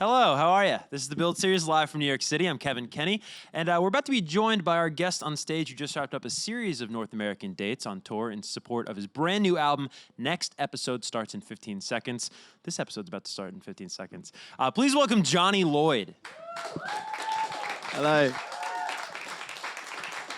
Hello, how are you? This is the Build Series live from New York City. I'm Kevin Kenny, and we're about to be joined by our guest on stage who just wrapped up a series of North American dates on tour in support of his brand new album. Next episode starts in 15 seconds. This episode's about to start in 15 seconds. Please welcome Johnny Lloyd. Hello.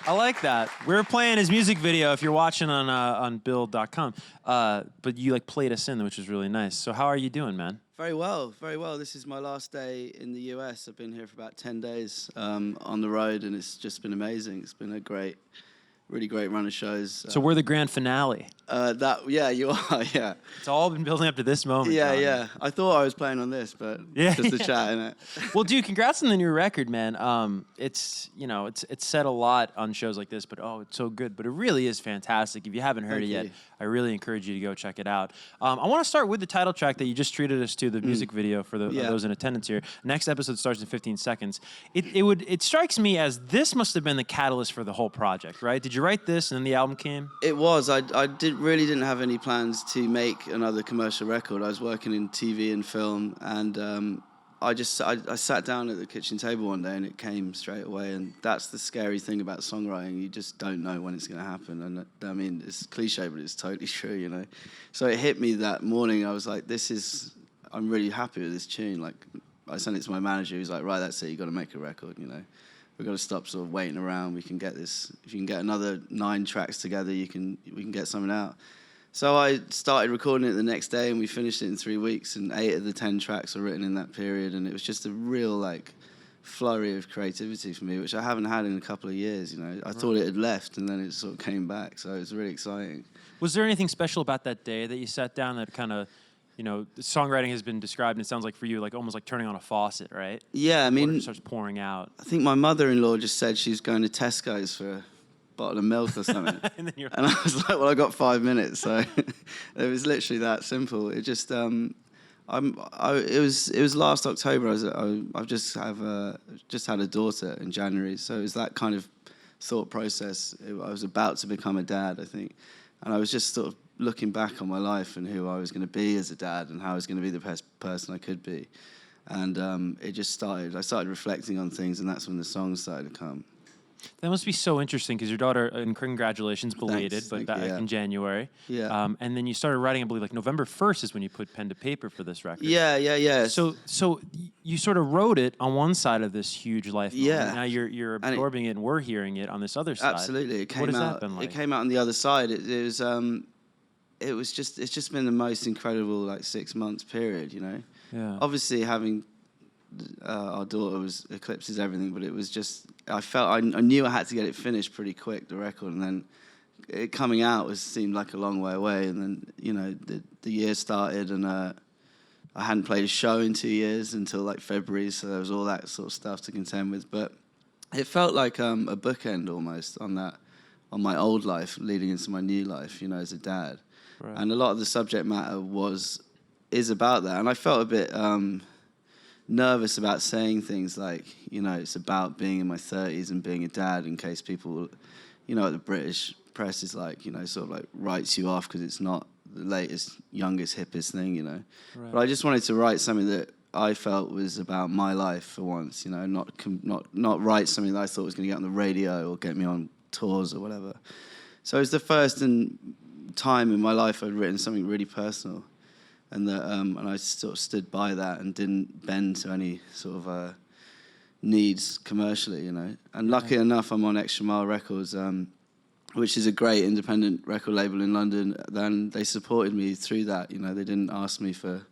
I like that. We're playing his music video if you're watching on build.com, but you played us in, which is really nice. So how are you doing, man? Very well, very well. This is my last day in the US. I've been here for about 10 days on the road, and it's just been amazing. It's been a really great run of shows. So we're the grand finale. Yeah, you are, yeah. It's all been building up to this moment. Yeah, Johnny. yeah. I thought I was playing on this, but it's just a chat, innit? Well, dude, congrats on the new record, man. It's said a lot on shows like this, but it's so good. But it really is fantastic. If you haven't heard it yet, I really encourage you to go check it out. I want to start with the title track that you just treated us to, the music video for those in attendance here. Next episode starts in 15 seconds. It strikes me as this must have been the catalyst for the whole project, right? Did you write this and then the album came? It was. I really didn't have any plans to make another commercial record. I was working in TV and film, and I sat down at the kitchen table one day and it came straight away. And that's the scary thing about songwriting. You just don't know when it's going to happen. And I mean, it's cliche, but it's totally true, you know. So it hit me that morning. I was like, I'm really happy with this tune. Like, I sent it to my manager. He was like, right, that's it. You got to make a record, you know. We've got to stop sort of waiting around. We can get this. If you can get another 9 tracks together, we can get something out. So I started recording it the next day, and we finished it in 3 weeks. And 8 of the 10 tracks were written in that period, and it was just a real flurry of creativity for me, which I haven't had in a couple of years. You know, I thought it had left, and then it sort of came back. So it was really exciting. Was there anything special about that day that you sat down that kind of, songwriting has been described, and it sounds like for you, almost like turning on a faucet, right? Yeah, I mean, water starts pouring out. I think my mother-in-law just said she was going to Tesco's for a bottle of milk or something. and I was like, well, I got 5 minutes. So it was literally that simple. It just, it was last October. I've just had a daughter in January. So it was that kind of thought process. I was about to become a dad, I think. And I was just sort of looking back on my life and who I was going to be as a dad and how I was going to be the best person I could be. And it just started. I started reflecting on things, and that's when the songs started to come. That must be so interesting because your daughter, and congratulations, belated, Thanks, but thank back you, yeah. in January. Yeah. And then you started writing, I believe, November 1st is when you put pen to paper for this record. Yeah. So you sort of wrote it on one side of this huge life moment. Yeah. Now you're absorbing it and we're hearing it on this other side. Absolutely. What has that been like? It came out on the other side. It's just been the most incredible 6 months period, you know. Yeah. Obviously having our daughter eclipses everything, but it was just I knew I had to get it finished pretty quick, the record, and then it coming out seemed like a long way away, and then the year started, and I hadn't played a show in 2 years until February, so there was all that sort of stuff to contend with, but it felt like a bookend almost on my old life leading into my new life, you know, as a dad. Right. And a lot of the subject matter is about that, and I felt a bit nervous about saying things like, it's about being in my 30s and being a dad, in case people, the British press is writes you off because it's not the latest, youngest, hippest thing, Right. But I just wanted to write something that I felt was about my life for once, not write something that I thought was going to get on the radio or get me on tours or whatever. So it was the first time in my life I'd written something really personal. And I sort of stood by that and didn't bend to any sort of needs commercially, And lucky enough, I'm on Extra Mile Records, which is a great independent record label in London. Then they supported me through that, They didn't ask me for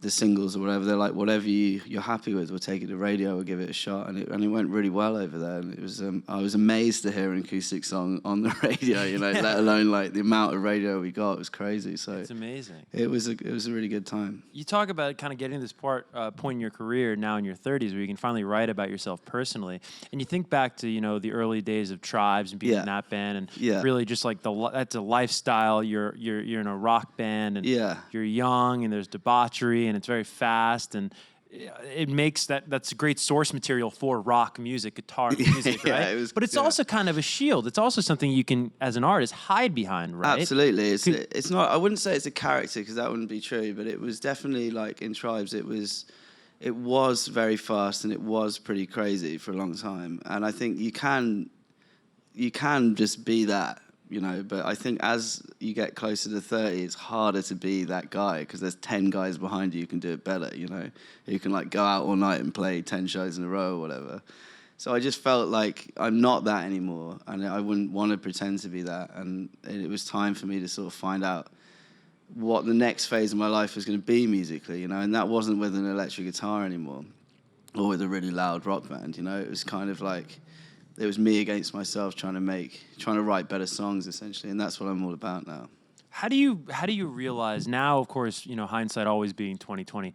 the singles or whatever. They're like, whatever you're happy with, we'll take it to radio, we'll give it a shot. And it went really well over there. And it was I was amazed to hear an acoustic song on the radio, let alone the amount of radio we got. It was crazy. So it's amazing. It was a really good time. You talk about kind of getting to this point in your career now in your 30s where you can finally write about yourself personally. And you think back to, the early days of Tribes and being in that band and really just that's a lifestyle. You're in a rock band and you're young and there's debauchery and it's very fast and it makes that's great source material for rock music, guitar music, right? But it's also kind of a shield. It's also something you can, as an artist, hide behind, right? Absolutely. It's not. I wouldn't say it's a character because that wouldn't be true. But it was definitely in Tribes. It was it was very fast and it was pretty crazy for a long time. And I think you can just be that, you know, but I think as you get closer to 30, it's harder to be that guy because there's 10 guys behind you who can do it better, you know, who can like go out all night and play 10 shows in a row or whatever. So I just felt like I'm not that anymore, and I wouldn't want to pretend to be that. And it was time for me to sort of find out what the next phase of my life was going to be musically, you know, and that wasn't with an electric guitar anymore or with a really loud rock band, you know. It was kind of like it was me against myself trying to write better songs, essentially, and that's what I'm all about now. How do you realize now, of course, you know, hindsight always being 20/20,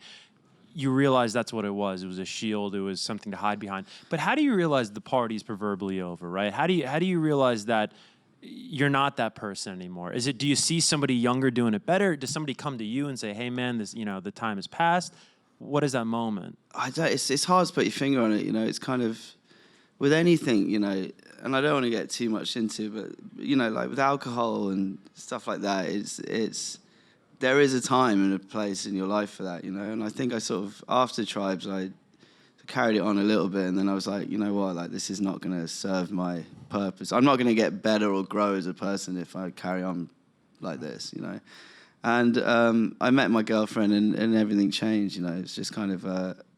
you realize that's what it was. It was a shield. It was something to hide behind. But how do you realize the party's proverbially over, right? How do you realize that you're not that person anymore? Do you see somebody younger doing it better? Does somebody come to you and say, "Hey, man, this, you know, the time has passed"? What is that moment? It's hard to put your finger on it. You know, it's kind of with anything, you know. And I don't want to get too much into, but you know, like with alcohol and stuff like that, there is a time and a place in your life for that, you know. And I think I sort of, after Tribes, I carried it on a little bit, and then I was like, you know what, like this is not going to serve my purpose. I'm not going to get better or grow as a person if I carry on like this, you know. And I met my girlfriend, and everything changed, you know. It's just kind of,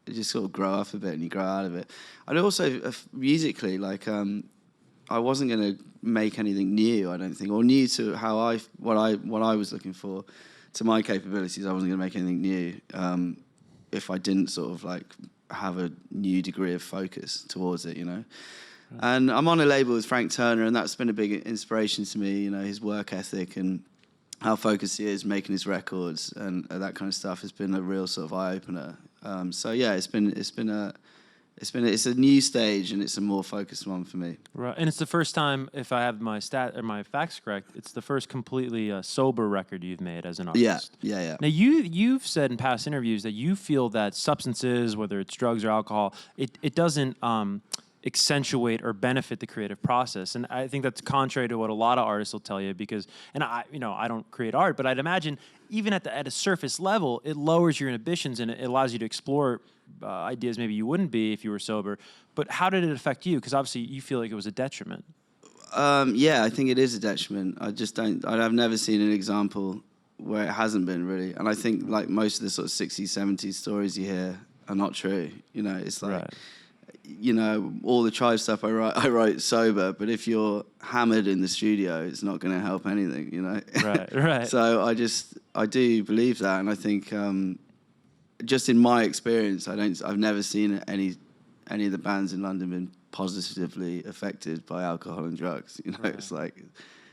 you just sort of grow up a bit and you grow out of it. And also, musically, like, I wasn't going to make anything new, I don't think, or new to what I was looking for. To my capabilities, I wasn't going to make anything new if I didn't sort of like have a new degree of focus towards it, you know. Right. And I'm on a label with Frank Turner, and that's been a big inspiration to me, you know, his work ethic and how focused he is making his records and that kind of stuff has been a real sort of eye-opener. So yeah, it's a new stage, and it's a more focused one for me. Right, and it's the first time, if I have my facts correct, it's the first completely sober record you've made as an artist. Yeah. Now you've said in past interviews that you feel that substances, whether it's drugs or alcohol, it doesn't accentuate or benefit the creative process, and I think that's contrary to what a lot of artists will tell you. Because, and I don't create art, but I'd imagine even at a surface level, it lowers your inhibitions and it allows you to explore ideas maybe you wouldn't be if you were sober. But how did it affect you? Because obviously you feel like it was a detriment. Yeah, I think it is a detriment. I've never seen an example where it hasn't been, really. And I think like most of the sort of 60s, 70s stories you hear are not true. You know, it's like, right. You know, all the Tribe stuff I write sober, but if you're hammered in the studio, it's not going to help anything, you know? Right. So I do believe that, and I think just in my experience, I've never seen any of the bands in London been positively affected by alcohol and drugs. You know, right. It's like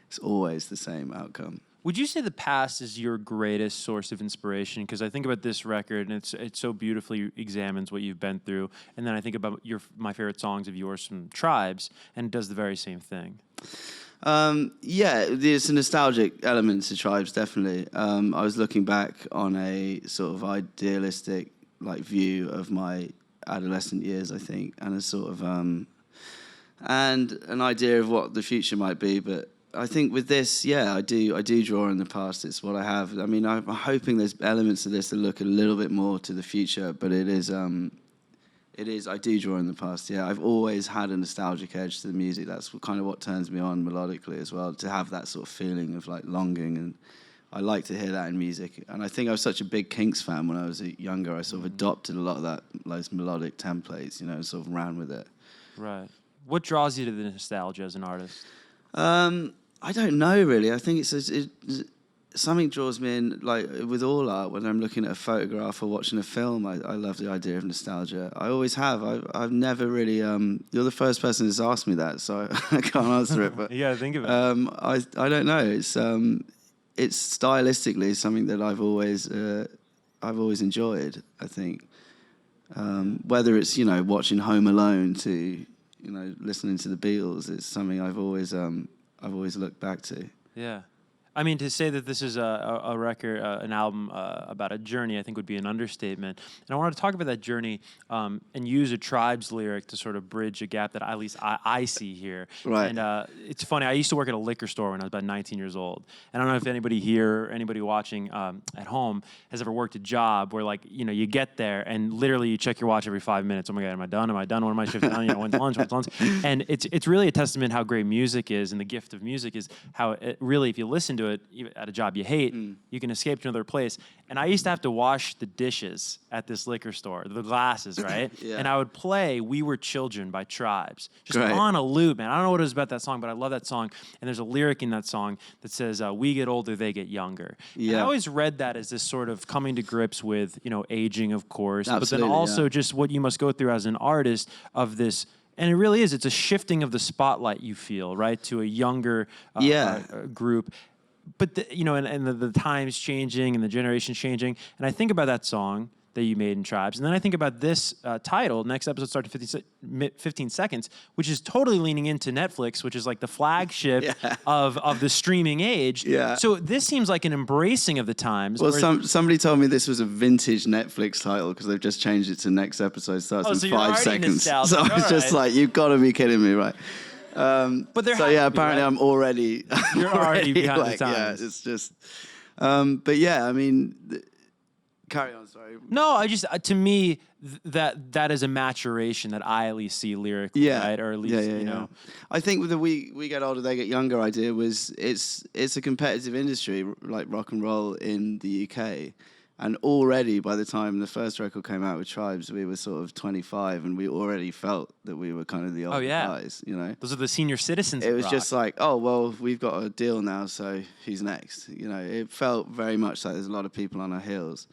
it's always the same outcome. Would you say the past is your greatest source of inspiration? Because I think about this record, and it so beautifully examines what you've been through. And then I think about my favorite songs of yours from Tribes, and it does the very same thing. Yeah, there's a nostalgic element to Tribes, definitely. I was looking back on a sort of idealistic like view of my adolescent years, I think, and a sort of and an idea of what the future might be, but I think with this, yeah, I do draw on the past. It's what I have. I mean, I'm hoping there's elements of this that look a little bit more to the future, but it is. I do draw in the past. Yeah, I've always had a nostalgic edge to the music. That's kind of what turns me on melodically as well. To have that sort of feeling of like longing, and I like to hear that in music. And I think I was such a big Kinks fan when I was younger. I sort of adopted a lot of those melodic templates, you know, and sort of ran with it. Right. What draws you to the nostalgia as an artist? I don't know, really. I think something draws me in, like with all art, when I'm looking at a photograph or watching a film, I love the idea of nostalgia. I always have. I've never really, you're the first person who's asked me that, so I can't answer it. But you gotta think of it. I don't know. It's stylistically something that I've always enjoyed, I think. Whether it's, you know, watching Home Alone to, you know, listening to the Beatles, it's something I've always looked back to. Yeah. I mean, to say that this is a record, an album about a journey, I think would be an understatement. And I wanted to talk about that journey and use a Tribes lyric to sort of bridge a gap that at least I see here. Right. And it's funny, I used to work at a liquor store when I was about 19 years old. And I don't know if anybody here or anybody watching at home has ever worked a job where, like, you know, you get there and literally you check your watch every 5 minutes. Oh my God, am I done? Am I done? When am I shifting on? You know, when's lunch? When's lunch? And it's really a testament how great music is, and the gift of music is how it really, if you listen to it even at a job you hate, you can escape to another place. And I used to have to wash the dishes at this liquor store, the glasses, right? Yeah. And I would play "We Were Children" by Tribes, just Great. on a loop, man. I don't know what it is about that song, but I love that song. And there's a lyric in that song that says, "We get older, they get younger." Yeah. And I always read that as this sort of coming to grips with, you know, aging, of course, Absolutely, but then also yeah. just what you must go through as an artist of this. And it really is. It's a shifting of the spotlight, you feel, right, to a younger group. But, you know, and the times changing and the generations changing. And I think about that song that you made in Tribes. And then I think about this title, next episode starts in 15 seconds, which is totally leaning into Netflix, which is like the flagship of the streaming age. Yeah. So this seems like an embracing of the times. Well, somebody told me this was a vintage Netflix title because they've just changed it to next episode starts in 5 seconds. Nostalgic. So I was just like, you've got to be kidding me, right? But there so yeah, apparently right? I'm already You're already behind like, the times. Yeah, it's just. But yeah, I mean, carry on. Sorry. No, I just to me that is a maturation that I at least see lyrically, right? Or at least you know. I think with the we get older, they get younger idea was it's a competitive industry like rock and roll in the UK. And already, by the time the first record came out with Tribes, we were sort of 25, and we already felt that we were kind of the older guys, you know? Those are the senior citizens It of was rock. just like, oh, well, we've got a deal now, so who's next? You know, it felt very much like there's a lot of people on our heels.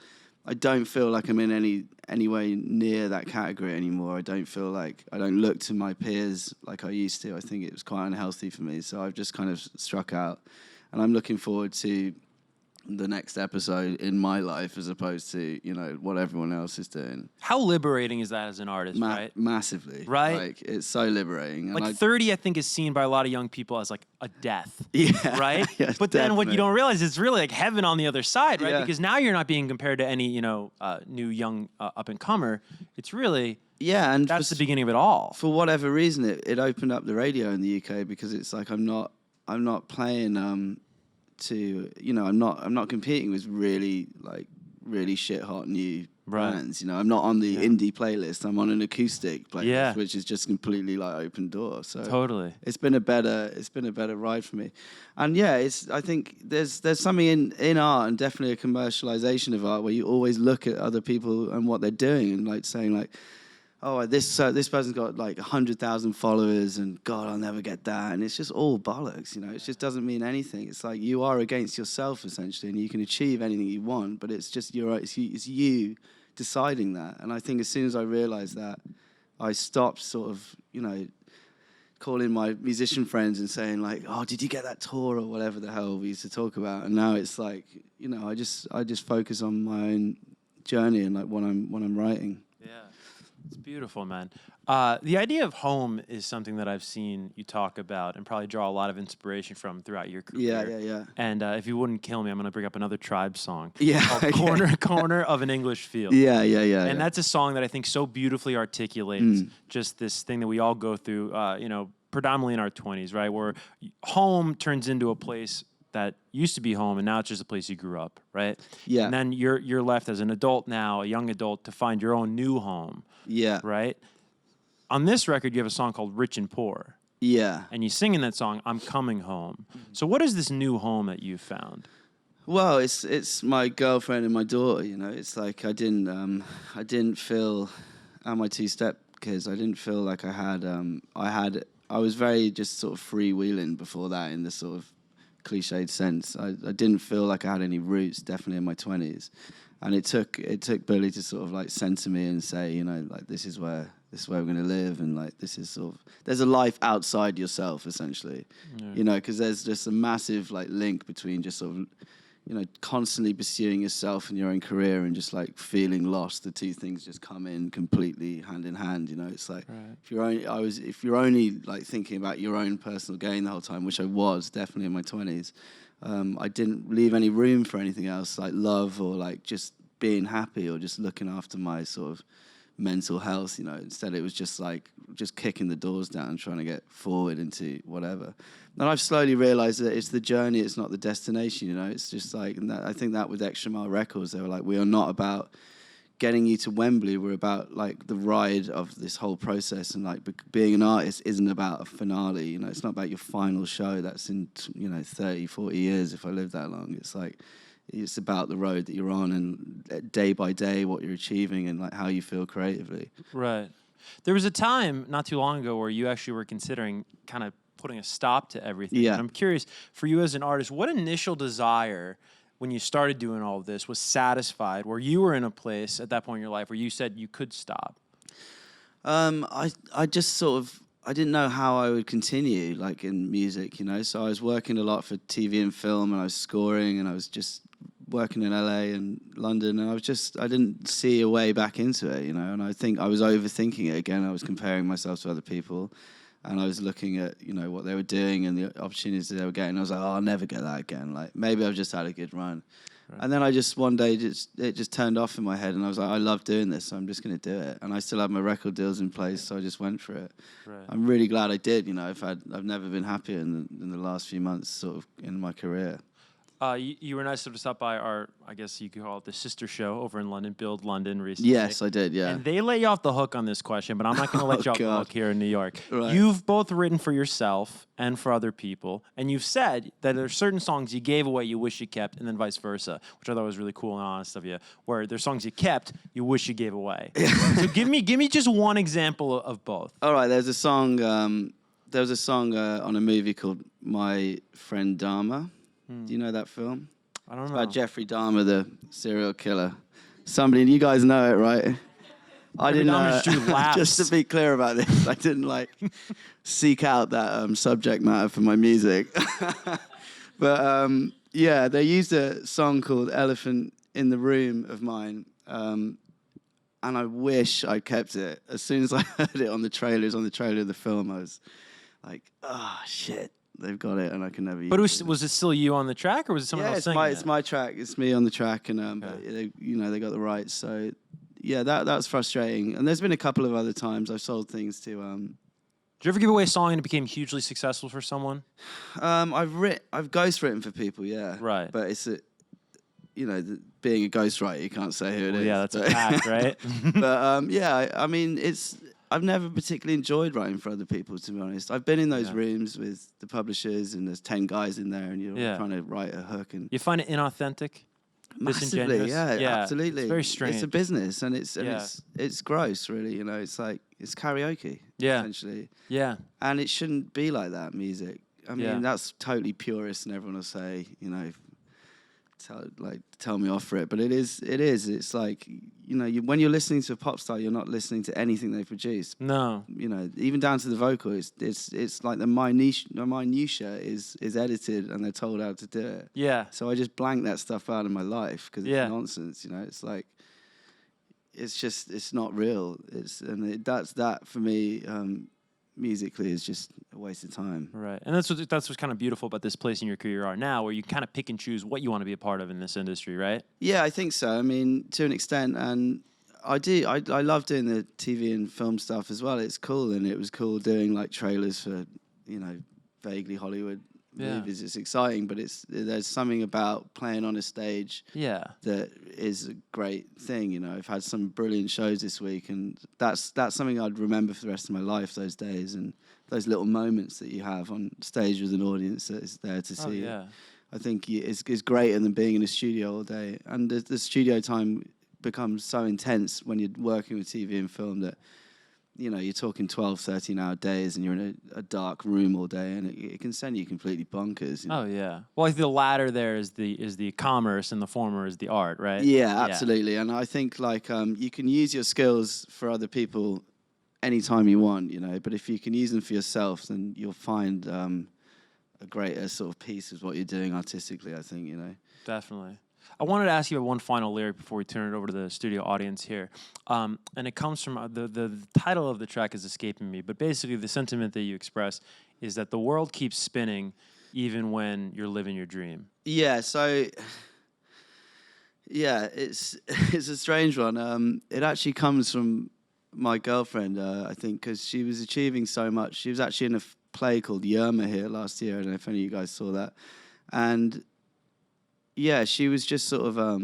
I don't feel like I'm in any way near that category anymore. I don't feel like, I don't look to my peers like I used to. I think it was quite unhealthy for me, so I've just kind of struck out. And I'm looking forward to the next episode in my life as opposed to, you know, what everyone else is doing. How liberating is that as an artist, right? Massively. Right? Like, it's so liberating. And like 30, I think, is seen by a lot of young people as like a death. Yeah. Right? Yeah, but then what you definitely. don't realize is really like heaven on the other side, right? Yeah. Because now you're not being compared to any, you know, new young up-and-comer. It's really... Yeah, and that's the beginning of it all. For whatever reason, it opened up the radio in the UK because it's like I'm not playing... to, you know, I'm not competing with really shit hot new bands. You know, I'm not on the indie playlist. I'm on an acoustic playlist, which is just completely like open door. So totally, it's been a better ride for me. And yeah, I think there's something in art, and definitely a commercialization of art, where you always look at other people and what they're doing and like saying like, oh, this person's got like 100,000 followers, and God, I'll never get that. And it's just all bollocks, you know. It just doesn't mean anything. It's like you are against yourself essentially, and you can achieve anything you want, but it's just it's you deciding that. And I think as soon as I realized that, I stopped sort of, you know, calling my musician friends and saying like, oh, did you get that tour or whatever the hell we used to talk about? And now it's like, you know, I just focus on my own journey and like when I'm writing. Yeah. It's beautiful, man. The idea of home is something that I've seen you talk about and probably draw a lot of inspiration from throughout your career. Yeah. And if you wouldn't kill me, I'm going to bring up another Tribe song. Yeah. Called Corner of an English Field. Yeah. And that's a song that I think so beautifully articulates just this thing that we all go through, you know, predominantly in our 20s, right? Where home turns into a place that used to be home, and now it's just a place you grew up, right? Yeah. And then you're left as an adult now, a young adult, to find your own new home. Yeah. Right? On this record, you have a song called Rich and Poor. Yeah. And you sing in that song, I'm Coming Home. So what is this new home that you found? Well, it's my girlfriend and my daughter, you know. It's like I didn't feel, and my two step kids, I didn't feel like I was very just sort of freewheeling before that in this sort of cliched sense. I didn't feel like I had any roots, definitely in my 20s. And it took Billy to sort of like censor me and say, you know, like this is where we're going to live, and like this is sort of, there's a life outside yourself essentially, you know, because there's just a massive like link between just sort of, you know, constantly pursuing yourself and your own career and just like feeling lost. The two things just come in completely hand in hand, you know. It's like if you're only like thinking about your own personal gain the whole time, which I was definitely in my 20s, I didn't leave any room for anything else, like love or like just being happy or just looking after my sort of mental health, you know. Instead, it was just like just kicking the doors down, trying to get forward into whatever. And I've slowly realized that it's the journey, it's not the destination, you know. It's just like, and that, I think that with Extra Mile Records, they were like, we are not about getting you to Wembley, we're about like the ride of this whole process. And like being an artist isn't about a finale, you know. It's not about your final show that's in 30, 40 years if I live that long. It's like, it's about the road that you're on and day by day what you're achieving and like how you feel creatively. Right. There was a time not too long ago where you actually were considering kind of putting a stop to everything. Yeah. And I'm curious, for you as an artist, what initial desire when you started doing all of this was satisfied, where you were in a place at that point in your life where you said you could stop? I just sort of, I didn't know how I would continue like in music, you know. So I was working a lot for TV and film, and I was scoring, and I was just working in LA and London, and I didn't see a way back into it, you know. And I think I was overthinking it again. I was comparing myself to other people, and I was looking at, you know, what they were doing and the opportunities they were getting. I was like, oh, I'll never get that again. Like, maybe I've just had a good run. Right. And then I just, one day, it just turned off in my head, and I was like, I love doing this, so I'm just going to do it. And I still have my record deals in place, so I just went for it. Right. I'm really glad I did, you know. I've never been happier in the last few months, sort of, in my career. You were nice enough to stop by our, I guess you could call it the sister show over in London, Build London, recently. Yes, I did, yeah. And they let you off the hook on this question, but I'm not going to let you off the hook here in New York. Right. You've both written for yourself and for other people, and you've said that there are certain songs you gave away you wish you kept, and then vice versa, which I thought was really cool and honest of you, where there's songs you kept you wish you gave away. So give me just one example of both. All right, there's a song on a movie called My Friend Dharma. Do you know that film? I don't know. It's about Jeffrey Dahmer, the serial killer. Somebody, you guys know it, right? I didn't know. Just to be clear about this, I didn't like seek out that subject matter for my music. But yeah, they used a song called "Elephant in the Room" of mine, and I wish I kept it. As soon as I heard it on the trailer of the film, I was like, oh shit. They've got it, and I can never use it. But was it still you on the track, or was it someone else singing it? It's my track. It's me on the track, and but they got the rights. So yeah, that's frustrating. And there's been a couple of other times I've sold things to. Did you ever give away a song and it became hugely successful for someone? I've ghostwritten for people, yeah. Right. But it's being a ghostwriter, you can't say who it is. Yeah, that's a fact, right? But yeah, I mean, I've never particularly enjoyed writing for other people, to be honest. I've been in those rooms with the publishers, and there's 10 guys in there, and you're trying to write a hook. And you find it inaccurate? Massively, yeah, absolutely. It's very strange. It's a business, and it's gross, really. You know, it's like it's karaoke, essentially. Yeah. And it shouldn't be like that. Music. I mean, that's totally purist, and everyone will say, you know, tell me off for it, but it is. It's like, you know, when you're listening to a pop star, you're not listening to anything they produce. No, you know, even down to the vocal, it's like the minutia is edited, and they're told how to do it. Yeah. So I just blank that stuff out of my life because it's nonsense. You know, it's like it's not real. That's that for me. Musically is just a waste of time. Right. And that's what's kind of beautiful about this place in your career you are now, where you kind of pick and choose what you want to be a part of in this industry, right? Yeah, I think so. I mean, to an extent, and I do. I love doing the TV and film stuff as well. It's cool, and it was cool doing like trailers for, you know, vaguely Hollywood movies. It's exciting, but there's something about playing on a stage that is a great thing. You know, I've had some brilliant shows this week, and that's something I'd remember for the rest of my life, those days and those little moments that you have on stage with an audience that is there to see. I think it's greater than being in a studio all day, and the studio time becomes so intense when you're working with TV and film that, you know, you're talking 12, 13-hour days, and you're in a dark room all day, and it can send you completely bonkers. You know? Oh, yeah. Well, like the latter there is the commerce, and the former is the art, right? Yeah, absolutely. And I think, like, you can use your skills for other people anytime you want, you know, but if you can use them for yourself, then you'll find a greater sort of piece of what you're doing artistically, I think, you know. Definitely. I wanted to ask you one final lyric before we turn it over to the studio audience here. And it comes from the title of the track is escaping me, but basically the sentiment that you express is that the world keeps spinning even when you're living your dream? Yeah, so yeah, it's a strange one. It actually comes from my girlfriend, I think, because she was achieving so much. She was actually in a play called Yerma here last year. I don't know if any of you guys saw that. And yeah, she was just sort of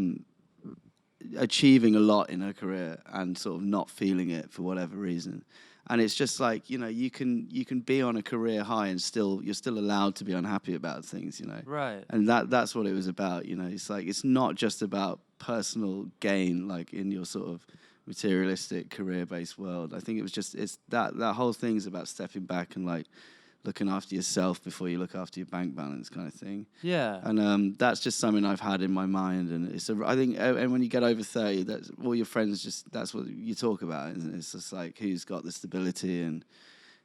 achieving a lot in her career and sort of not feeling it for whatever reason. And it's just like, you can be on a career high and you're still allowed to be unhappy about things, Right. And that's what it was about, It's like, it's not just about personal gain, like in your sort of materialistic career-based world. I think it's that whole thing's about stepping back and like looking after yourself before you look after your bank balance, kind of thing. Yeah. And that's just something I've had in my mind, and I think, and when you get over 30, that's all your friends that's what you talk about, isn't it? It's just like who's got the stability and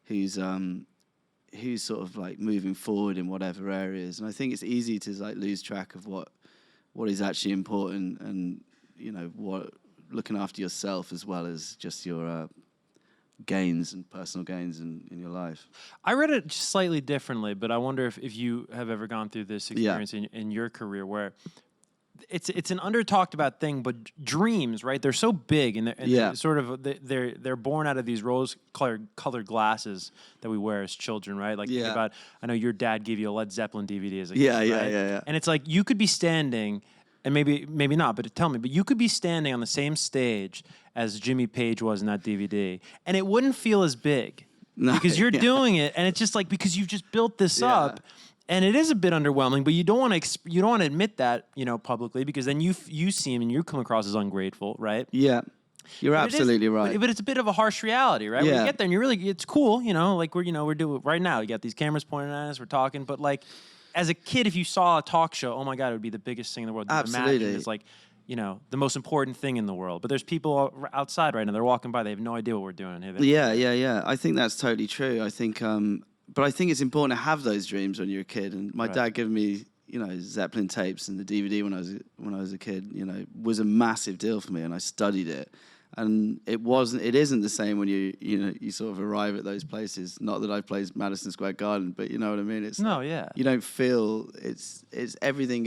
who's sort of like moving forward in whatever areas. And I think it's easy to like lose track of what is actually important, and what looking after yourself as well as just your gains and personal gains in your life. I read it slightly differently, but I wonder if you have ever gone through this experience in your career where it's an under talked about thing, but dreams, right? They're so big, and they're sort of they're born out of these rose colored glasses that we wear as children, right? Like think about, I know your dad gave you a Led Zeppelin DVD as a kid, right? Yeah. And it's like you could be standing. And maybe not, but tell me, but you could be standing on the same stage as Jimmy Page was in that DVD, and it wouldn't feel as big because you're doing it, and it's just like because you've just built this up, and it is a bit underwhelming. But you don't want to admit that publicly, because then you see him and you come across as ungrateful, right? Yeah, you're absolutely right. But it's a bit of a harsh reality, right? When you get there, and it's cool, like we're doing right now. You got these cameras pointing at us, we're talking, but like. As a kid, if you saw a talk show, oh my God, it would be the biggest thing in the world. Absolutely. Imagine it's like, the most important thing in the world. But there's people outside right now. They're walking by. They have no idea what we're doing here. Yeah. I think that's totally true. I think, but I think it's important to have those dreams when you're a kid. And my dad gave me, Zeppelin tapes and the DVD when I was a kid. Was a massive deal for me, and I studied it. And it isn't the same when you sort of arrive at those places. Not that I've played Madison Square Garden, but you know what I mean? You don't feel everything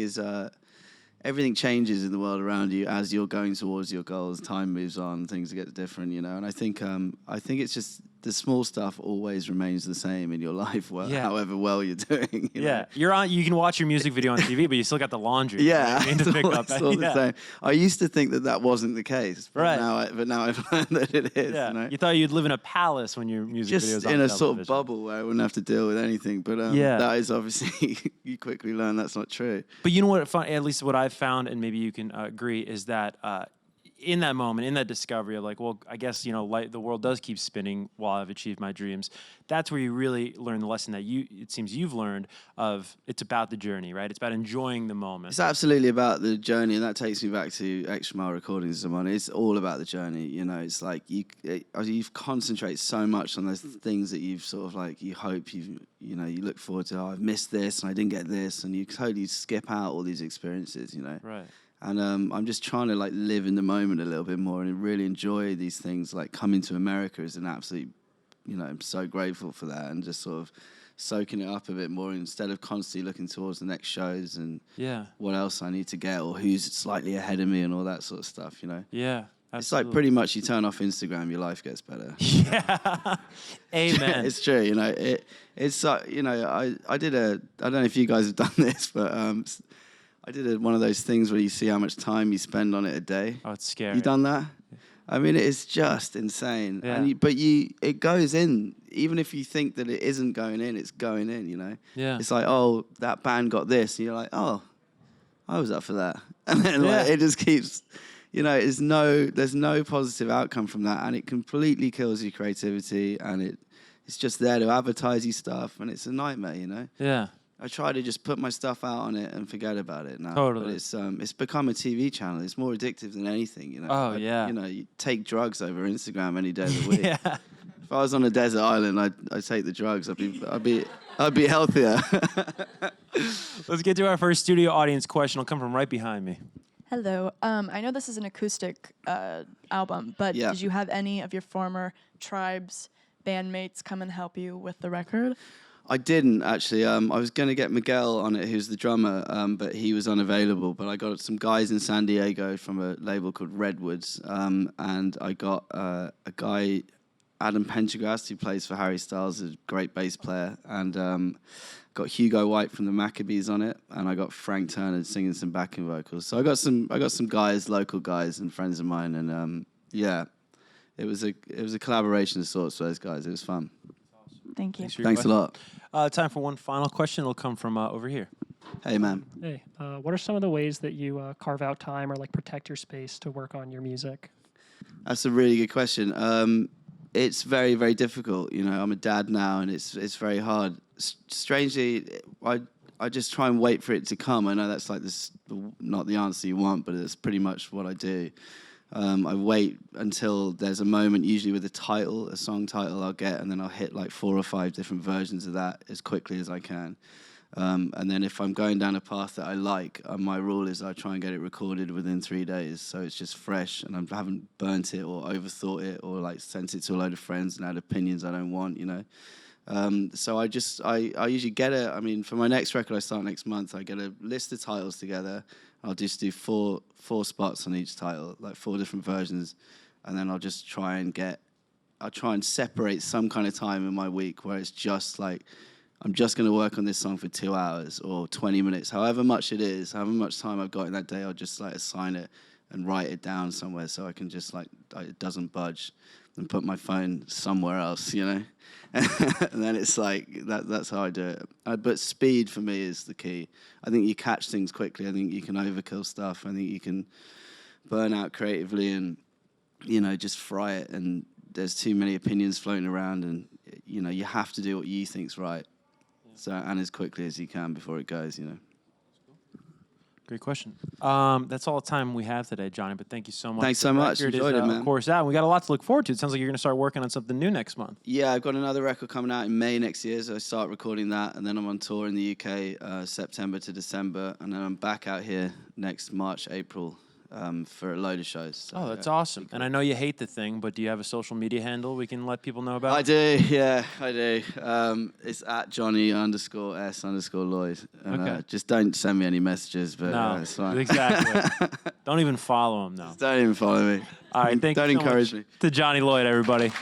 changes in the world around you as you're going towards your goals. Time moves on, things get different, and I think it's just the small stuff always remains the same in your life, however well you're doing. You're on. You can watch your music video on TV, but you still got the laundry. It's all the same. I used to think that wasn't the case, but now I've learned that it is. Yeah. You thought you'd live in a palace when your music videos just in a sort of bubble where I wouldn't have to deal with anything. But that is obviously you quickly learn that's not true. But you know what? At least what I've found, and maybe you can agree, is that in that moment, in that discovery of like, well, I guess, the world does keep spinning while I've achieved my dreams. That's where you really learn the lesson that it seems you've learned of it's about the journey, right? It's about enjoying the moment. It's absolutely about the journey, and that takes me back to Extra Mile Recordings. It's all about the journey. It's like you concentrate so much on those things that you've sort of like, you hope you look forward to. Oh, I've missed this and I didn't get this, and you totally skip out all these experiences. Right. And I'm just trying to like live in the moment a little bit more and really enjoy these things. Like coming to America is an absolute, I'm so grateful for that, and just sort of soaking it up a bit more instead of constantly looking towards the next shows and what else I need to get or who's slightly ahead of me and all that sort of stuff, Yeah. Absolutely. It's like pretty much you turn off Instagram, your life gets better. Yeah. Amen. It's true, it's I don't know if you guys have done this, but I did one of those things where you see how much time you spend on it a day. Oh, it's scary. You done that? I mean, it's just insane. Yeah. And it goes in, even if you think that it isn't going in, it's going in, Yeah. It's like, oh, that band got this. And you're like, oh, I was up for that. And then it just keeps, there's no positive outcome from that. And it completely kills your creativity. And it's just there to advertise you stuff. And it's a nightmare, Yeah. I try to just put my stuff out on it and forget about it now. Totally. But it's become a TV channel. It's more addictive than anything, Oh, you take drugs over Instagram any day of the week. Yeah. If I was on a desert island, I'd take the drugs. I'd be healthier. Let's get to our first studio audience question. It'll come from right behind me. Hello. I know this is an acoustic album, but did you have any of your former Tribes bandmates come and help you with the record? I didn't actually. I was going to get Miguel on it, who's the drummer, but he was unavailable. But I got some guys in San Diego from a label called Redwoods, and I got a guy, Adam Pendergast, who plays for Harry Styles, a great bass player, and got Hugo White from the Maccabees on it, and I got Frank Turner singing some backing vocals. So I got some guys, local guys, and friends of mine, and yeah, it was a collaboration of sorts for those guys. It was fun. Thank you. Thanks a lot. Time for one final question. It'll come from over here. Hey, man. Hey, what are some of the ways that you carve out time or like protect your space to work on your music? That's a really good question. It's very, very difficult. You know, I'm a dad now, and it's very hard. Strangely, I just try and wait for it to come. I know that's like this, not the answer you want, but it's pretty much what I do. I wait until there's a moment, usually with a song title I'll get, and then I'll hit like 4 or 5 different versions of that as quickly as I can. And then if I'm going down a path that I like, my rule is I try and get it recorded within 3 days, so it's just fresh, and I haven't burnt it or overthought it or like sent it to a load of friends and had opinions I don't want, you know. So I usually get it. I mean, for my next record I start next month, I get a list of titles together. I'll just do four spots on each title, like 4 different versions, and then I'll try and separate some kind of time in my week where it's just like, I'm just going to work on this song for 2 hours or 20 minutes, however much it is, however much time I've got in that day, I'll just like assign it and write it down somewhere so I can just like, it doesn't budge, and put my phone somewhere else, you know? And then it's like, that's how I do it. But speed for me is the key. I think you catch things quickly. I think you can overkill stuff. I think you can burn out creatively and, you know, just fry it. And there's too many opinions floating around, and, you know, you have to do what you think's right. So, and as quickly as you can before it goes, you know. Great question. That's all the time we have today, Johnny, but thank you so much. Thanks so much. Enjoyed it, man. Of course, out. We got a lot to look forward to. It sounds like you're going to start working on something new next month. Yeah, I've got another record coming out in May next year, so I start recording that, and then I'm on tour in the UK September to December, and then I'm back out here next March, April for a load of shows. So, that's awesome. And I know you hate the thing, but do you have a social media handle we can let people know about? I do, yeah, I do. It's at Johnny_S_Lloyd. And, okay. Just don't send me any messages, but no, it's fine. Exactly. Don't even follow him, though. Just don't even follow me. All right, thank you so encourage much me. to Johnny Lloyd, everybody.